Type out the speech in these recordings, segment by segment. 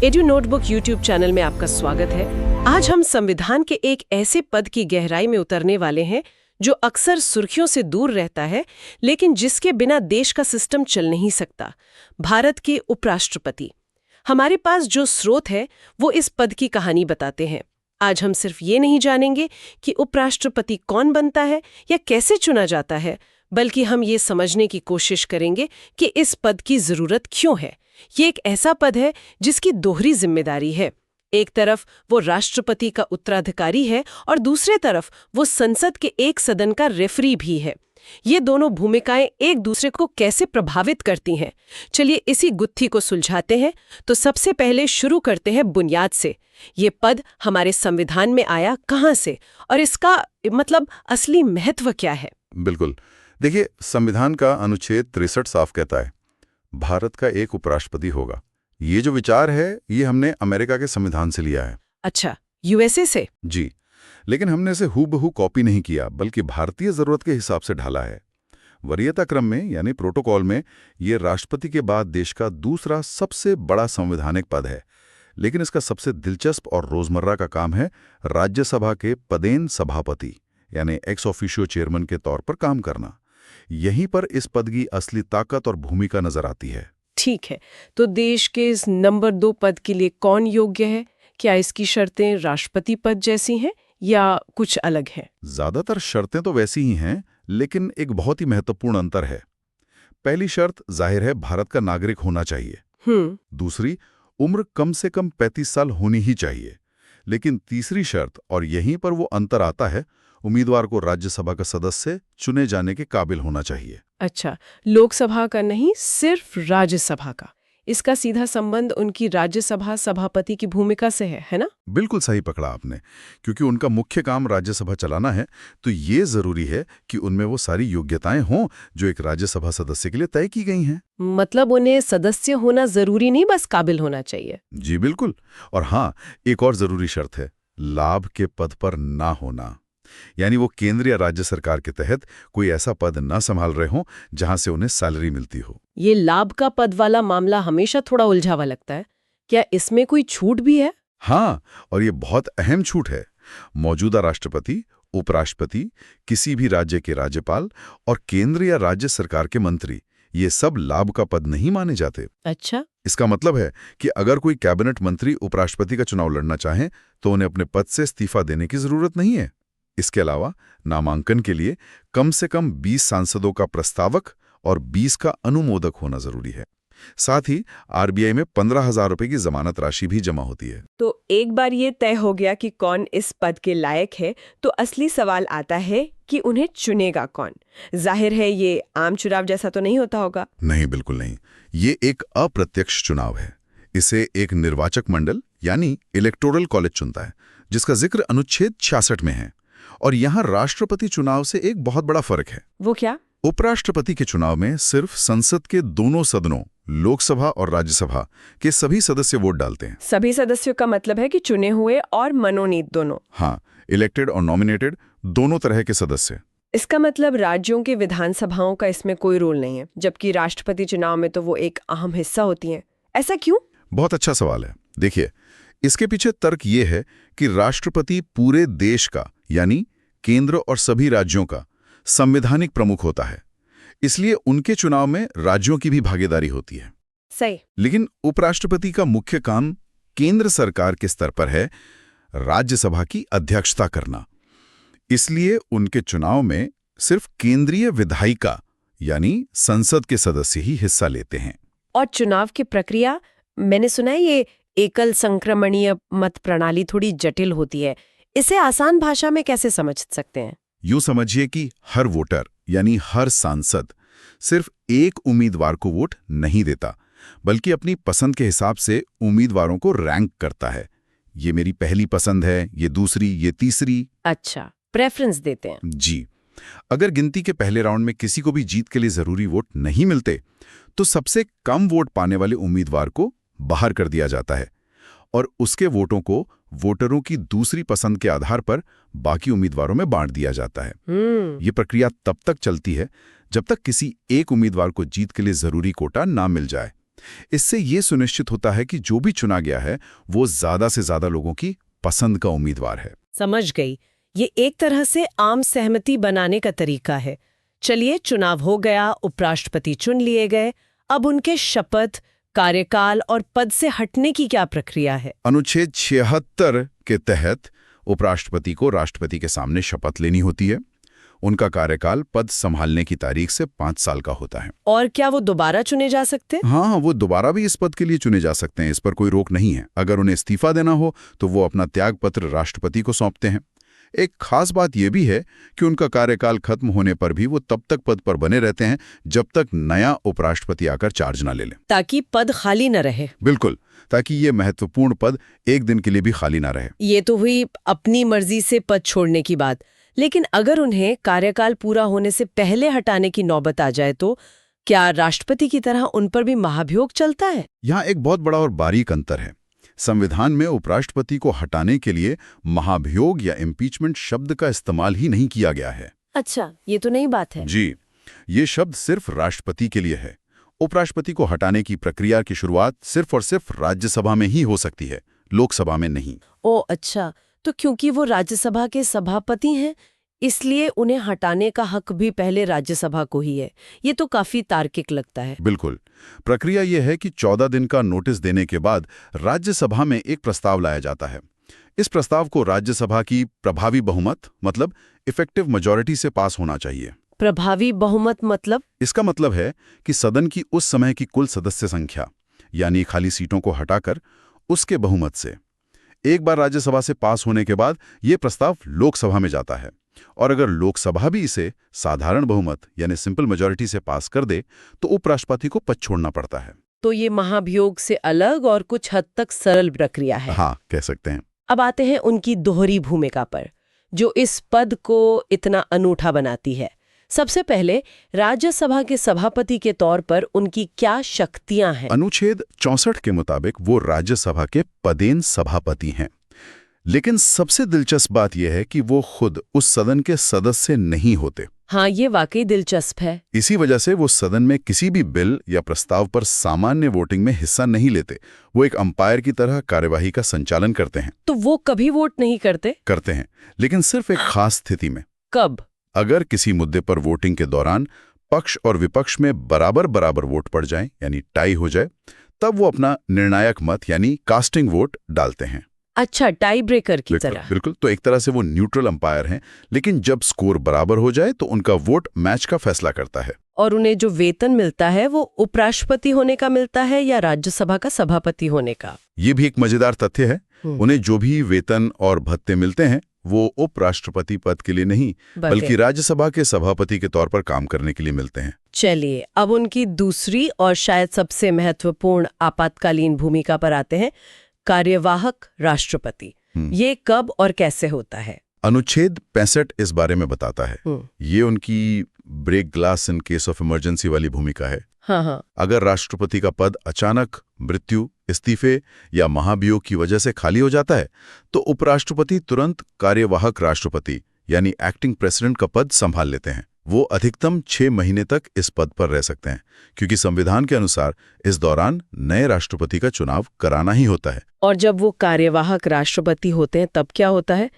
Edu notebook YouTube channel में आपका स्वागत है। आज हम संविधान के एक ऐसे पद की गहराई में उतरने वाले हैं जो अक्सर सुर्खियों से दूर रहता है, लेकिन जिसके बिना देश का सिस्टम चल नहीं सकता। भारत के उपराष्ट्रपति। हमारे पास जो स्रोत है वो इस पद की कहानी बताते हैं। आज हम सिर्फ ये नहीं जानेंगे कि उपराष्ट्रपति कौन बनता है या कैसे चुना जाता है, बल्कि हम ये समझने की कोशिश करेंगे कि इस पद की जरूरत क्यों है। ये एक ऐसा पद है जिसकी दोहरी जिम्मेदारी है। एक तरफ वो राष्ट्रपति का उत्तराधिकारी है और दूसरे तरफ वो संसद के एक सदन का रेफरी भी है। ये दोनों भूमिकाएं एक दूसरे को कैसे प्रभावित करती हैं? चलिए इसी गुत्थी को सुलझाते हैं। तो सबसे पहले शुरू करते हैं बुनियाद से। ये पद हमारे संविधान में आया कहाँ से और इसका असली महत्व क्या है? बिल्कुल, देखिए, संविधान का अनुच्छेद 63 साफ कहता है भारत का एक उपराष्ट्रपति होगा। ये जो विचार है ये हमने अमेरिका के संविधान से लिया है। अच्छा, यूएसए से? जी, लेकिन हमने इसे हूबहू कॉपी नहीं किया, बल्कि भारतीय जरूरत के हिसाब से ढाला है। वरीयता क्रम में यानी प्रोटोकॉल में ये राष्ट्रपति के बाद देश का दूसरा सबसे बड़ा संवैधानिक पद है। लेकिन इसका सबसे दिलचस्प और रोजमर्रा का काम है राज्यसभा के पदेन सभापति यानी एक्स ऑफिशियो चेयरमैन के तौर पर काम करना। यहीं पर इस पद की असली ताकत और भूमिका नजर आती है। ठीक है, तो देश के इस नंबर 2 पद के लिए कौन योग्य है? क्या इसकी शर्तें राष्ट्रपति पद जैसी हैं या कुछ अलग है? ज्यादातर शर्तें तो वैसी ही हैं, लेकिन एक बहुत ही महत्वपूर्ण अंतर है। पहली शर्त जाहिर है भारत का नागरिक होना चाहिए। दूसरी, उम्र कम से कम 35 साल होनी ही चाहिए। लेकिन तीसरी शर्त, और यहीं पर वो अंतर आता है, उम्मीदवार को राज्यसभा का सदस्य चुने जाने के काबिल होना चाहिए। अच्छा, लोकसभा का नहीं, सिर्फ राज्यसभा का। इसका सीधा संबंध उनकी राज्यसभा सभापति की भूमिका से है ना? बिल्कुल सही पकड़ा आपने, क्योंकि उनका मुख्य काम राज्यसभा चलाना है, तो ये जरूरी है कि उनमें वो सारी योग्यताएं हों जो एक राज्यसभा सदस्य के लिए तय की गई हैं। मतलब उन्हें सदस्य होना जरूरी नहीं, बस काबिल होना चाहिए। जी बिल्कुल। और हाँ, एक और जरूरी शर्त है, लाभ के पद पर ना होना। यानी वो केंद्र या राज्य सरकार के तहत कोई ऐसा पद न संभाल रहे हों जहां से उन्हें सैलरी मिलती हो। ये लाभ का पद वाला मामला हमेशा थोड़ा उलझावा लगता है। क्या इसमें कोई छूट भी है? हाँ, और ये बहुत अहम छूट है। मौजूदा राष्ट्रपति, उपराष्ट्रपति, किसी भी राज्य के राज्यपाल और केंद्र या राज्य सरकार के मंत्री, ये सब लाभ का पद नहीं माने जाते। अच्छा, इसका मतलब है कि अगर कोई कैबिनेट मंत्री उपराष्ट्रपति का चुनाव लड़ना चाहे तो उन्हें अपने पद से इस्तीफा देने की जरूरत नहीं है। इसके अलावा नामांकन के लिए कम से कम 20 सांसदों का प्रस्तावक और 20 का अनुमोदक होना जरूरी है। साथ ही आरबीआई में 15,000 रुपए की जमानत राशि भी जमा होती है। तो एक बार ये तय हो गया कि कौन इस पद के लायक है, तो असली सवाल आता है कि उन्हें चुनेगा कौन? जाहिर है ये आम चुनाव जैसा तो नहीं होता होगा। नहीं, बिल्कुल नहीं। ये एक अप्रत्यक्ष चुनाव है। इसे एक निर्वाचक मंडल यानी इलेक्टोरल कॉलेज चुनता है, जिसका जिक्र अनुच्छेद 66 में है। और यहाँ राष्ट्रपति चुनाव से एक बहुत बड़ा फर्क है। वो क्या? उपराष्ट्रपति के चुनाव में सिर्फ संसद के दोनों सदनों, लोकसभा और राज्यसभा के सभी सदस्य वोट डालते हैं। सभी सदस्यों का मतलब है कि चुने हुए और मनोनीत दोनों? हाँ, इलेक्टेड और नॉमिनेटेड दोनों तरह के सदस्य। इसका मतलब राज्यों की विधानसभाओं का इसमें कोई रोल नहीं है, जबकि राष्ट्रपति चुनाव में तो वो एक अहम हिस्सा होती है। ऐसा क्यों? बहुत अच्छा सवाल है। देखिए, इसके पीछे तर्क ये है कि राष्ट्रपति पूरे देश का यानी केंद्र और सभी राज्यों का संवैधानिक प्रमुख होता है, इसलिए उनके चुनाव में राज्यों की भी भागीदारी होती है। सही। लेकिन उपराष्ट्रपति का मुख्य काम केंद्र सरकार के स्तर पर है राज्यसभा की अध्यक्षता करना। इसलिए उनके चुनाव में सिर्फ केंद्रीय विधायिका यानी संसद के सदस्य ही हिस्सा लेते हैं। और चुनाव की प्रक्रिया, मैंने सुना है ये एकल संक्रमणीय मत प्रणाली थोड़ी जटिल होती है। इसे आसान भाषा में कैसे समझ सकते हैं? यूं समझिए कि हर वोटर यानी हर सांसद सिर्फ एक उम्मीदवार को वोट नहीं देता, बल्कि अपनी पसंद के हिसाब से उम्मीदवारों को रैंक करता है। ये मेरी पहली पसंद है, ये दूसरी, ये तीसरी। अच्छा, प्रेफरेंस देते हैं। जी। अगर गिनती के पहले राउंड में किसी को भी जीत के लिए जरूरी वोट नहीं मिलते, तो सबसे कम वोट पाने वाले उम्मीदवार को बाहर कर दिया जाता है और उसके वोटों को वोटरों की दूसरी पसंद के आधार पर बाकी उम्मीदवारों में बांट दिया जाता है। ये प्रक्रिया तब तक चलती है जब तक किसी एक उम्मीदवार को जीत के लिए जरूरी कोटा ना मिल जाए। इससे ये सुनिश्चित होता है कि जो भी चुना गया है वो ज्यादा से ज्यादा लोगों की पसंद का उम्मीदवार है। समझ गई। ये एक तरह से आम सहमति बनाने का तरीका है। चलिए, चुनाव हो गया, उपराष्ट्रपति चुन लिए गए, अब उनके शपथ, कार्यकाल और पद से हटने की क्या प्रक्रिया है? अनुच्छेद 76 के तहत उपराष्ट्रपति को राष्ट्रपति के सामने शपथ लेनी होती है। उनका कार्यकाल पद संभालने की तारीख से 5 साल का होता है। और क्या वो दोबारा चुने जा सकते हैं? हाँ, वो दोबारा भी इस पद के लिए चुने जा सकते हैं, इस पर कोई रोक नहीं है। अगर उन्हें इस्तीफा देना हो तो वो अपना त्याग पत्र राष्ट्रपति को सौंपते हैं। एक खास बात यह भी है कि उनका कार्यकाल खत्म होने पर भी वो तब तक पद पर बने रहते हैं जब तक नया उपराष्ट्रपति आकर चार्ज ना ले ले, ताकि पद खाली न रहे। बिल्कुल, ताकि ये महत्वपूर्ण पद एक दिन के लिए भी खाली ना रहे। ये तो हुई अपनी मर्जी से पद छोड़ने की बात, लेकिन अगर उन्हें कार्यकाल पूरा होने से पहले हटाने की नौबत आ जाए तो क्या राष्ट्रपति की तरह उन पर भी महाभियोग चलता है? यहाँ एक बहुत बड़ा और बारीक अंतर है। संविधान में उपराष्ट्रपति को हटाने के लिए महाभियोग या इम्पीचमेंट शब्द का इस्तेमाल ही नहीं किया गया है। अच्छा, ये तो नई बात है। जी, ये शब्द सिर्फ राष्ट्रपति के लिए है। उपराष्ट्रपति को हटाने की प्रक्रिया की शुरुआत सिर्फ और सिर्फ राज्यसभा में ही हो सकती है, लोकसभा में नहीं। ओ अच्छा, तो क्योंकि वो राज्यसभा के सभापति हैं, इसलिए उन्हें हटाने का हक भी पहले राज्यसभा को ही है। ये तो काफी तार्किक लगता है। बिल्कुल। प्रक्रिया यह है कि 14 दिन का नोटिस देने के बाद राज्यसभा में एक प्रस्ताव लाया जाता है। इस प्रस्ताव को राज्यसभा की प्रभावी बहुमत मतलब इफेक्टिव मेजॉरिटी से पास होना चाहिए। प्रभावी बहुमत मतलब? इसका मतलब है कि सदन की उस समय की कुल सदस्य संख्या यानी खाली सीटों को हटाकर उसके बहुमत से। एक बार राज्यसभा से पास होने के बाद ये प्रस्ताव लोकसभा में जाता है, और अगर लोकसभा भी इसे साधारण बहुमत यानी सिंपल मेजॉरिटी से पास कर दे तो उपराष्ट्रपति को पद छोड़ना पड़ता है। तो ये महाभियोग से अलग और कुछ हद तक सरल प्रक्रिया है। हाँ, कह सकते हैं। अब आते हैं उनकी दोहरी भूमिका पर, जो इस पद को इतना अनूठा बनाती है। सबसे पहले, राज्यसभा के सभापति के तौर पर उनकी क्या शक्तियां हैं? अनुच्छेद 64 के मुताबिक वो राज्यसभा के पदेन सभापति हैं। लेकिन सबसे दिलचस्प बात यह है कि वो खुद उस सदन के सदस्य नहीं होते। हाँ, ये वाकई दिलचस्प है। इसी वजह से वो सदन में किसी भी बिल या प्रस्ताव पर सामान्य वोटिंग में हिस्सा नहीं लेते। वो एक अंपायर की तरह कार्यवाही का संचालन करते हैं। तो वो कभी वोट नहीं करते? करते हैं, लेकिन सिर्फ एक खास स्थिति में। कब? अगर किसी मुद्दे पर वोटिंग के दौरान पक्ष और विपक्ष में बराबर बराबर वोट पड़ जाए यानी टाई हो जाए, तब वो अपना निर्णायक मत यानी कास्टिंग वोट डालते हैं। अच्छा, टाई ब्रेकर की तरह। बिल्कुल। तो एक तरह से वो न्यूट्रल अंपायर हैं, लेकिन जब स्कोर बराबर हो जाए तो उनका वोट मैच का फैसला करता है। और उन्हें जो वेतन मिलता है वो उपराष्ट्रपति होने का मिलता है या राज्यसभा का सभापति होने का? ये भी एक मजेदार तथ्य है। उन्हें जो भी वेतन और भत्ते मिलते हैं वो उपराष्ट्रपति पद के लिए नहीं बल्कि राज्यसभा के सभापति के तौर पर काम करने के लिए मिलते हैं। चलिए, अब उनकी दूसरी और शायद सबसे महत्वपूर्ण आपातकालीन भूमिका पर आते हैं, कार्यवाहक राष्ट्रपति। ये कब और कैसे होता है? अनुच्छेद 65 इस बारे में बताता है। ये उनकी break glass in case of emergency वाली भूमिका है। हाँ। अगर राष्ट्रपति का पद अचानक मृत्यु, इस्तीफे या महाभियोग की वजह से खाली हो जाता है तो उपराष्ट्रपति तुरंत कार्यवाहक राष्ट्रपति यानी एक्टिंग प्रेसिडेंट का पद संभाल लेते हैं। वो अधिकतम 6 महीने तक इस पद पर रह सकते हैं, क्योंकि संविधान के अनुसार इस दौरान नए राष्ट्रपति का चुनाव कराना ही होता है। और जब वो कार्यवाहक राष्ट्रपति होते हैं तब क्या होता है?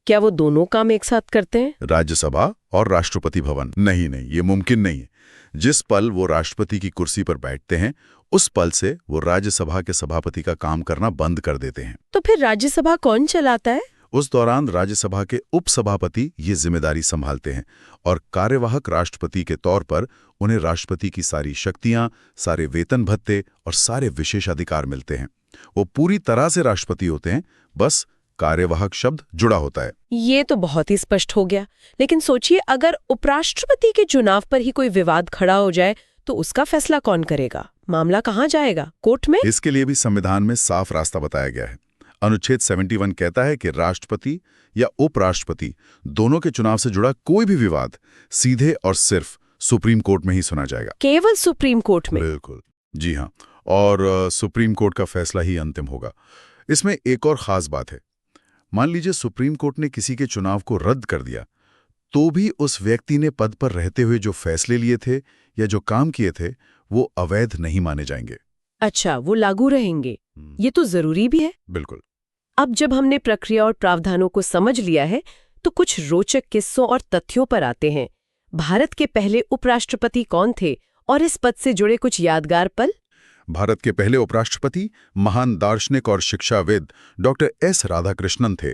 क्या वो दोनों काम एक साथ करते हैं? राज्यसभा और राष्ट्रपति भवन? नहीं, ये मुमकिन नहीं है। जिस पल वो राष्ट्रपति की कुर्सी पर बैठते हैं उस पल से वो राज्यसभा के सभापति का काम करना बंद कर देते हैं। तो फिर राज्यसभा कौन चलाता है? उस दौरान राज्यसभा के उपसभापति ये जिम्मेदारी संभालते हैं और कार्यवाहक राष्ट्रपति के तौर पर उन्हें राष्ट्रपति की सारी शक्तियां, सारे वेतन भत्ते और सारे विशेषाधिकार मिलते हैं। वो पूरी तरह से राष्ट्रपति होते हैं, बस कार्यवाहक शब्द जुड़ा होता है। ये तो बहुत ही स्पष्ट हो गया। लेकिन सोचिए, अगर उपराष्ट्रपति के चुनाव पर ही कोई विवाद खड़ा हो जाए तो उसका फैसला कौन करेगा? मामला कहाँ जाएगा? कोर्ट में? इसके लिए भी संविधान में साफ रास्ता बताया गया है। अनुच्छेद 71 कहता है कि राष्ट्रपति या उपराष्ट्रपति दोनों के चुनाव से जुड़ा कोई भी विवाद सीधे और सिर्फ सुप्रीम कोर्ट में ही सुना जाएगा। केवल सुप्रीम कोर्ट में? बिल्कुल, जी हाँ। और सुप्रीम कोर्ट का फैसला ही अंतिम होगा। इसमें एक और खास बात है। मान लीजिए सुप्रीम कोर्ट ने किसी के चुनाव को रद्द कर दिया, तो भी उस व्यक्ति ने पद पर रहते हुए जो फैसले लिए थे या जो काम किए थे वो अवैध नहीं माने जाएंगे। अच्छा, वो लागू रहेंगे। ये तो जरूरी भी है। बिल्कुल। अब जब हमने प्रक्रिया और प्रावधानों को समझ लिया है तो कुछ रोचक किस्सों और तथ्यों पर आते हैं। भारत के पहले उपराष्ट्रपति कौन थे और इस पद से जुड़े कुछ यादगार पल? भारत के पहले उपराष्ट्रपति महान दार्शनिक और शिक्षाविद डॉक्टर एस राधाकृष्णन थे।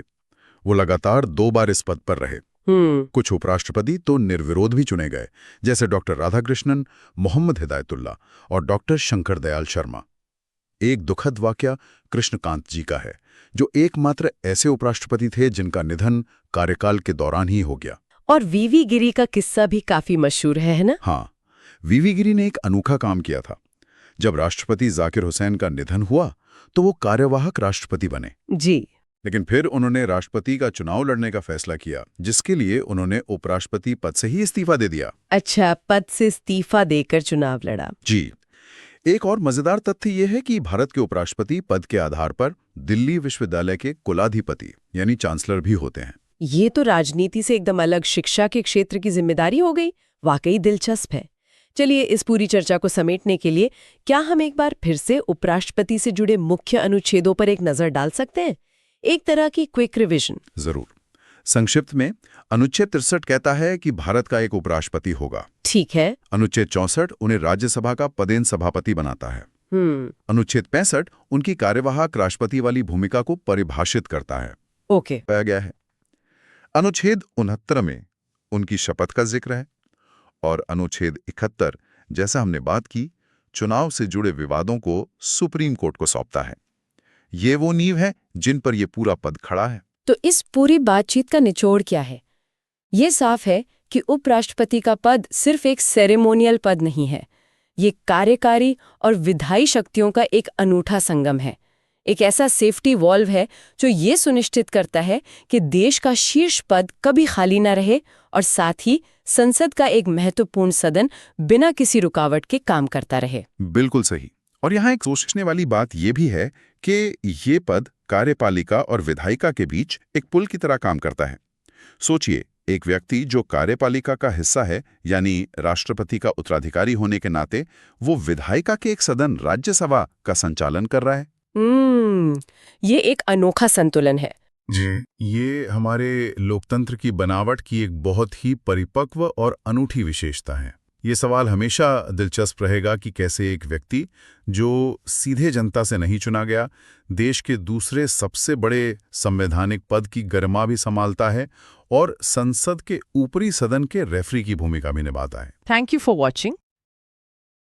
वो लगातार 2 बार इस पद पर रहे। कुछ उपराष्ट्रपति तो निर्विरोध भी चुने गए, जैसे डॉक्टर राधाकृष्णन, मोहम्मद हिदायतुल्ला और डॉक्टर शंकर दयाल शर्मा। एक दुखद वाकया कृष्णकांत जी का है, जो एकमात्र ऐसे उपराष्ट्रपति थे जिनका निधन कार्यकाल के दौरान ही हो गया। और वीवी गिरी का किस्सा भी काफी मशहूर है ना? हाँ, वीवी गिरी ने एक अनोखा काम किया था। जब राष्ट्रपति जाकिर हुसैन का निधन हुआ तो वो कार्यवाहक राष्ट्रपति बने। जी। लेकिन फिर उन्होंने राष्ट्रपति का चुनाव लड़ने का फैसला किया, जिसके लिए उन्होंने उपराष्ट्रपति पद से ही इस्तीफा दे दिया। अच्छा, पद से इस्तीफा देकर चुनाव लड़ा। जी। एक और मजेदार तथ्य ये है कि भारत के उपराष्ट्रपति पद के आधार पर दिल्ली विश्वविद्यालय के कुलाधिपति यानी चांसलर भी होते हैं। ये तो राजनीति से एकदम अलग शिक्षा के क्षेत्र की जिम्मेदारी हो गई। वाकई दिलचस्प है। चलिए, इस पूरी चर्चा को समेटने के लिए क्या हम एक बार फिर से उपराष्ट्रपति से जुड़े मुख्य अनुच्छेदों पर एक नजर डाल सकते हैं? एक तरह की क्विक रिवीजन। जरूर। संक्षिप्त में अनुच्छेद 63 कहता है कि भारत का एक उपराष्ट्रपति होगा। ठीक है। अनुच्छेद 64 उन्हें राज्यसभा का पदेन सभापति बनाता है। अनुच्छेद 65 उनकी कार्यवाहक राष्ट्रपति वाली भूमिका को परिभाषित करता है। ओके। पाया गया है। अनुच्छेद 69 में उनकी शपथ का जिक्र है और अनुच्छेद 71, जैसा हमने बात की, चुनाव से जुड़े विवादों को सुप्रीम कोर्ट को सौंपता है। ये वो नींव है जिन पर यह पूरा पद खड़ा है। तो इस पूरी बातचीत का निचोड़ क्या है? ये साफ है कि उपराष्ट्रपति का पद सिर्फ एक सेरेमोनियल पद नहीं है। ये कार्यकारी और विधायी शक्तियों का एक अनूठा संगम है। एक ऐसा सेफ्टी वॉल्व है जो ये सुनिश्चित करता है कि देश का शीर्ष पद कभी खाली न रहे और साथ ही संसद का एक महत्वपूर्ण सदन बिना किसी रुकावट के काम करता रहे। बिल्कुल सही। और यहाँ एक सोचने वाली बात यह भी है कि ये पद कार्यपालिका और विधायिका के बीच एक पुल की तरह काम करता है। सोचिए, एक व्यक्ति जो कार्यपालिका का हिस्सा है, यानी राष्ट्रपति का उत्तराधिकारी होने के नाते, वो विधायिका के एक सदन राज्यसभा का संचालन कर रहा है। ये एक अनोखा संतुलन है। जी, ये हमारे लोकतंत्र की बनावट की एक बहुत ही परिपक्व और अनूठी विशेषता है। ये सवाल हमेशा दिलचस्प रहेगा कि कैसे एक व्यक्ति जो सीधे जनता से नहीं चुना गया, देश के दूसरे सबसे बड़े संवैधानिक पद की गरिमा भी संभालता है और संसद के ऊपरी सदन के रेफरी की भूमिका भी निभाता है। Thank you for watching.